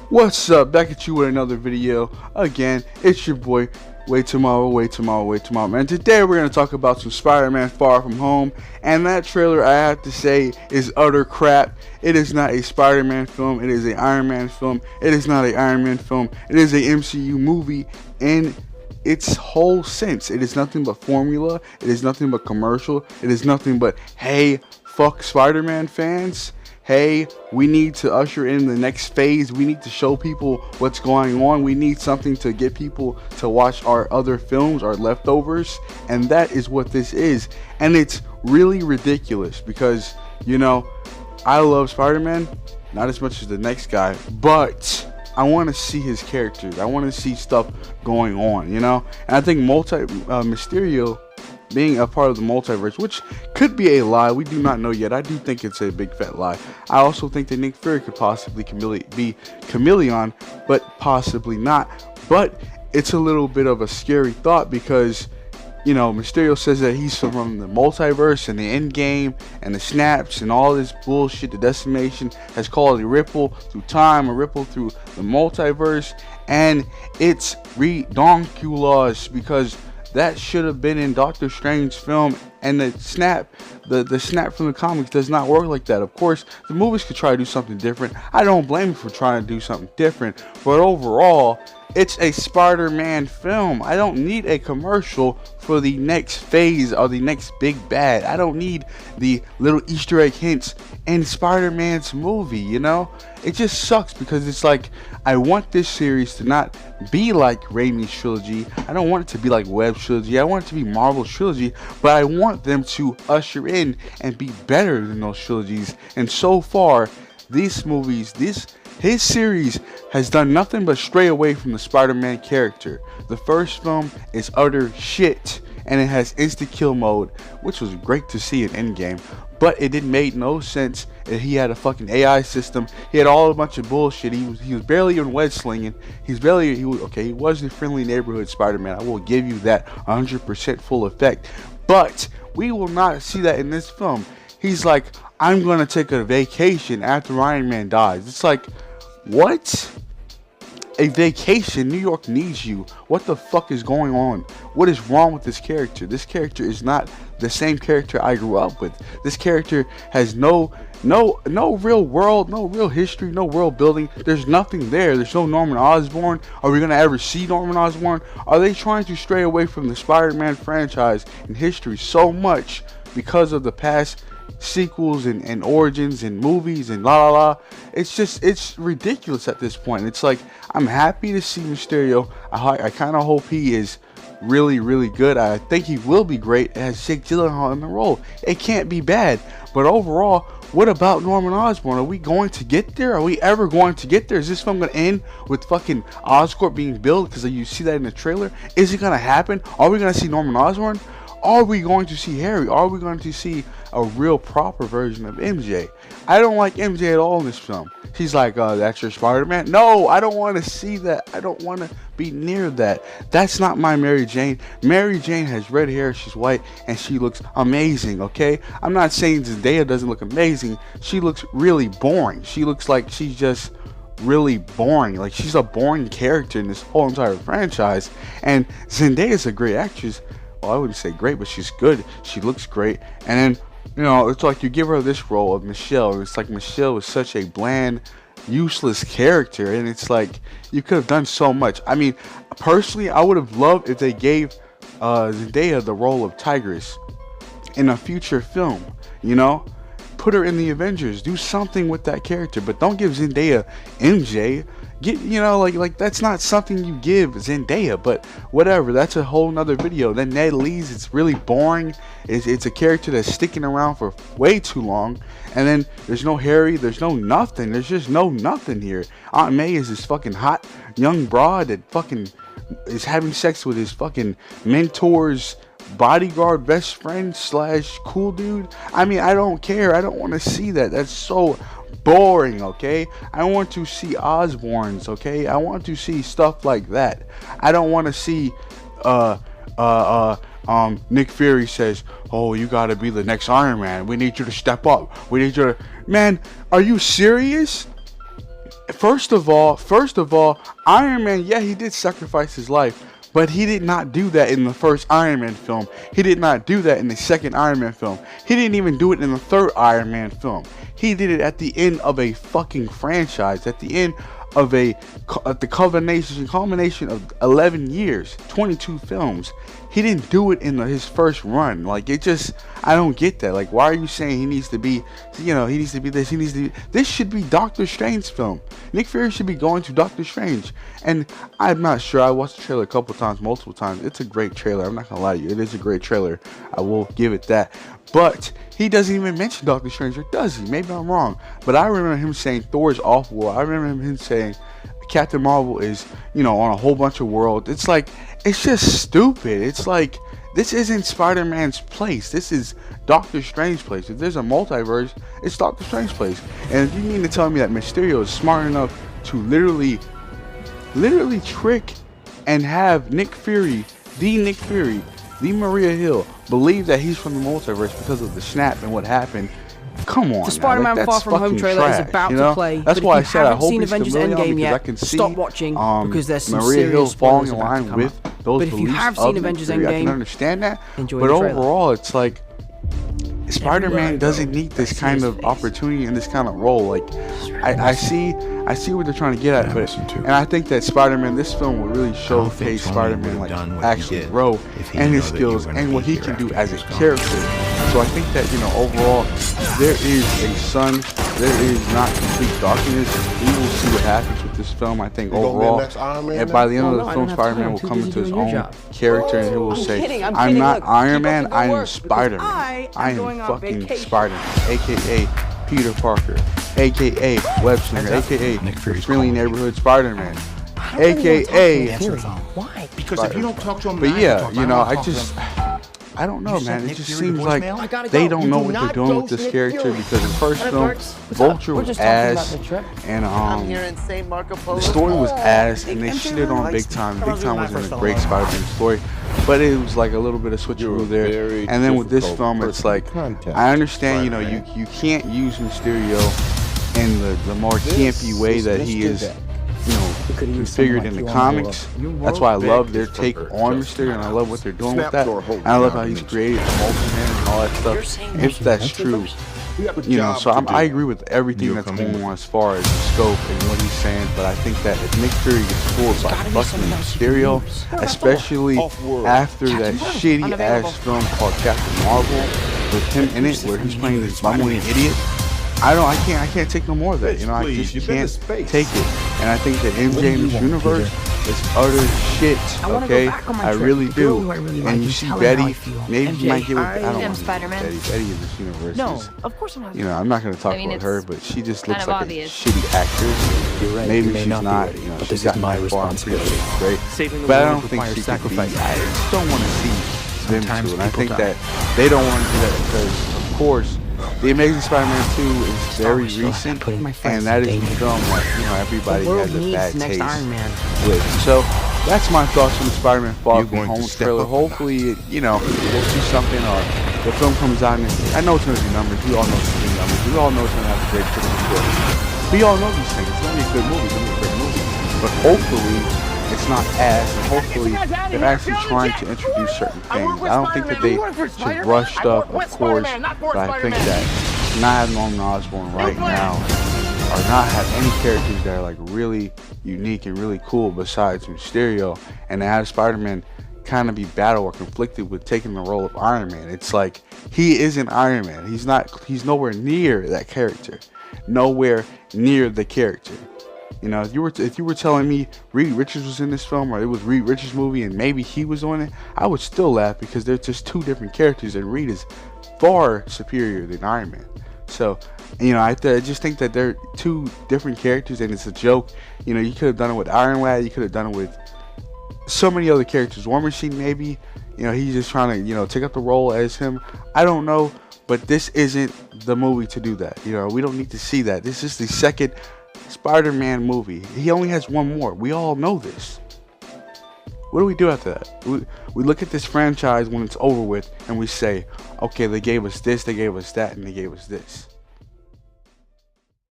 What's up? Back at you with another video. Again, it's your boy, Wait Tomorrow, man. Today we're going to talk about some Spider-Man Far From Home, and that trailer, I have to say, is utter crap. It is not a Spider-Man film, it is an Iron Man film. It is not an Iron Man film, it is a MCU movie in its whole sense. It is nothing but formula, it is nothing but commercial, it is nothing but, hey, fuck Spider-Man fans. Hey, we need to usher in the next phase. We need to show people what's going on. We need something to get people to watch our other films, our leftovers. And that is what this is. And it's really ridiculous because, you know, I love Spider-Man, not as much as the next guy, but I want to see his characters. I want to see stuff going on, you know? And I think Mysterio being a part of the multiverse, which could be a lie, we do not know yet. I do think it's a big fat lie. I also think that Nick Fury could possibly be Chameleon, but possibly not. But it's a little bit of a scary thought because, you know, Mysterio says that he's from the multiverse and the end game and the snaps and all this bullshit. The Decimation has called a ripple through time, a ripple through the multiverse, and it's redonkulous because that should have been in Doctor Strange's film, and the snap from the comics does not work like that. Of course, the movies could try to do something different. I don't blame you for trying to do something different, but overall, it's a Spider-Man film. I don't need a commercial for the next phase or the next big bad. I don't need the little Easter egg hints in Spider-Man's movie, you know? It just sucks because it's like, I want this series to not be like Raimi's trilogy. I don't want it to be like Webb's trilogy. I want it to be Marvel's trilogy, but I want them to usher in and be better than those trilogies. And so far, these movies, his series has done nothing but stray away from the Spider-Man character. The first film is utter shit, and it has insta-kill mode, which was great to see in Endgame, but it didn't make no sense. He had a fucking AI system. He had all a bunch of bullshit. He was barely even web slinging. He was the friendly neighborhood Spider-Man. I will give you that 100% full effect, but we will not see that in this film. He's like, I'm gonna take a vacation after Iron Man dies. It's like, what? A vacation? New York needs you. What the fuck is going on? What is wrong with this character? This character is not the same character I grew up with. This character has no real world, no real history, no world building. There's nothing there. There's no Norman Osborn. Are we gonna ever see Norman Osborn? Are they trying to stray away from the Spider-Man franchise and history so much because of the past sequels and origins and movies and la la la? It's ridiculous at this point. It's like, I'm happy to see Mysterio. I kind of hope he is really good. I think he will be great. It has Jake Gyllenhaal in the role. It can't be bad. But overall, what about Norman Osborn? Are we going to get there? Are we ever going to get there? Is this film going to end with fucking Oscorp being built? Because you see that in the trailer. Is it going to happen? Are we going to see Norman Osborn? Are we going to see Harry? Are we going to see a real proper version of MJ? I don't like MJ at all in this film. She's like, that's your Spider-Man? No, I don't want to see that. I don't want to be near that. That's not my Mary Jane. Mary Jane has red hair, she's white, and she looks amazing, okay? I'm not saying Zendaya doesn't look amazing. She looks really boring. She looks like she's just really boring. Like, she's a boring character in this whole entire franchise. And Zendaya is a great actress. Well, I wouldn't say great, but she's good. She looks great. And then, you know, it's like you give her this role of Michelle, and it's like Michelle is such a bland, useless character, and it's like you could have done so much. I mean, personally, I would have loved if they gave Zendaya the role of Tigress in a future film. You know, put her in the Avengers, do something with that character, but don't give Zendaya MJ. You know, like that's not something you give Zendaya, but whatever, that's a whole nother video. Then Ned Lee's, it's really boring. It's a character that's sticking around for way too long. And then there's no Harry, there's no nothing, there's just no nothing here. Aunt May is this fucking hot young broad that fucking is having sex with his fucking mentor's bodyguard best friend / cool dude. I mean, I don't care. I don't want to see that. That's so boring, okay? I want to see Osborns, okay? I want to see stuff like that. I don't want to see Nick Fury says, oh, you gotta be the next Iron Man. We need you to step up. We need you to... Man, are you serious? First of all, Iron Man, yeah, he did sacrifice his life, but he did not do that in the first Iron Man film. He did not do that in the second Iron Man film. He didn't even do it in the third Iron Man film. He did it at the end of a fucking franchise, at the end of the culmination of 11 years, 22 films. He didn't do it in his first run. Like, it just, I don't get that. Like, why are you saying he needs to be, he needs to be this, this should be Doctor Strange's film. Nick Fury should be going to Doctor Strange. And I'm not sure, I watched the trailer a couple times, multiple times. It's a great trailer, I'm not gonna lie to you. It is a great trailer, I will give it that. But he doesn't even mention Doctor Strange, or does he? Maybe I'm wrong. But I remember him saying Thor's off-world. I remember him saying Captain Marvel is, on a whole bunch of worlds. It's like, it's just stupid. It's like, this isn't Spider-Man's place. This is Doctor Strange's place. If there's a multiverse, it's Doctor Strange's place. And if you mean to tell me that Mysterio is smart enough to literally trick and have Nick Fury, the Maria Hill, believe that he's from the multiverse because of the snap and what happened. Come on, the Spider-Man Far From Home trailer trash, is about to play. That's why I said I hope it's Avengers familiar Endgame because yet, I can see stop watching because there's some Maria serious Hill falling spoilers in about line to come with up. those But if you beliefs have of seen Avengers Fury, I can Endgame, understand that. enjoy But the trailer. overall, it's like Spider-Man doesn't need this kind of opportunity and this kind of role. Like, I see what they're trying to get at, but and I think that Spider-Man, this film will really showcase Spider-Man like actually grow and his skills and what he can do as a character. So I think that overall there is a sun, there is not complete darkness. We will see what happens with this film. I think overall, and by the end of the film, Spider-Man will come into his own character and he will say, "I'm not Iron Man, I am Spider-Man. I am fucking Spider-Man, aka Peter Parker, aka Web Slinger, aka Friendly Neighborhood Spider-Man, aka Why? Because if you don't talk to him, but yeah, I don't know, man. It just seems like they don't know what they're doing with this character because the first film, Vulture was ass, and the story was ass, and they shitted on Big Time. Big Time wasn't a great Spider-Man story, but it was like a little bit of switcheroo there. And then with this film, it's like, I understand, you can't use Mysterio in the more campy way that he is configured in the comics. That's why I love their take on Mysterio, and I love what they're doing with that. And I love how he's created multi-man and all that stuff. If that's true, so I agree with everything that's going on as far as the scope and what he's saying. But I think that if Nick Fury gets fooled by fucking Mysterio, especially after that shitty ass film called Captain Marvel with him in it, where he's playing this bumbling idiot, I can't take no more of that. I just can't take it. And I think that MJ in this universe is utter shit. Okay, I really do. And you see Betty, maybe you might get with. I don't want to Betty. Betty in this universe. No, is, of course I'm not. I'm not going to talk about her, but she just looks like a shitty actress. You're right. Maybe she's not. But this is my responsibility. Great, but I don't think she could be. I just don't want to see them two, and I think that they don't want to do that because, of course, The Amazing Spider-Man 2 is very recent, and that is a film that everybody has a bad taste with. So that's my thoughts on the Spider-Man Far From Home trailer. Hopefully, we'll see something, or the film comes out, and I know it's going to be numbers. We all know it's going to be numbers. We all know it's going to have a great critical score. We all know these things. It's going to be a good movie. It's going to be a great movie. But hopefully, it's not ass, and hopefully they're actually trying to introduce certain things. I don't think that they should rush stuff, of course, but I think that not having Norman Osborn right now, or not have any characters that are like really unique and really cool besides Mysterio, and to have Spider-Man kind of be battle or conflicted with taking the role of Iron Man. It's like, he isn't Iron Man. He's nowhere near that character. Nowhere near the character. If you were telling me Reed Richards was in this film, or it was Reed Richards' movie and maybe he was on it, I would still laugh because they're just two different characters, and Reed is far superior than Iron Man. So, I just think that they're two different characters, and it's a joke. You could have done it with Iron Lad, you could have done it with so many other characters. War Machine, maybe, he's just trying to, take up the role as him. I don't know, but this isn't the movie to do that. We don't need to see that. This is the second Spider-Man movie. He only has one more. We all know this. What do we do after that? We look at this franchise when it's over with, and we say, okay, they gave us this, they gave us that, and they gave us this.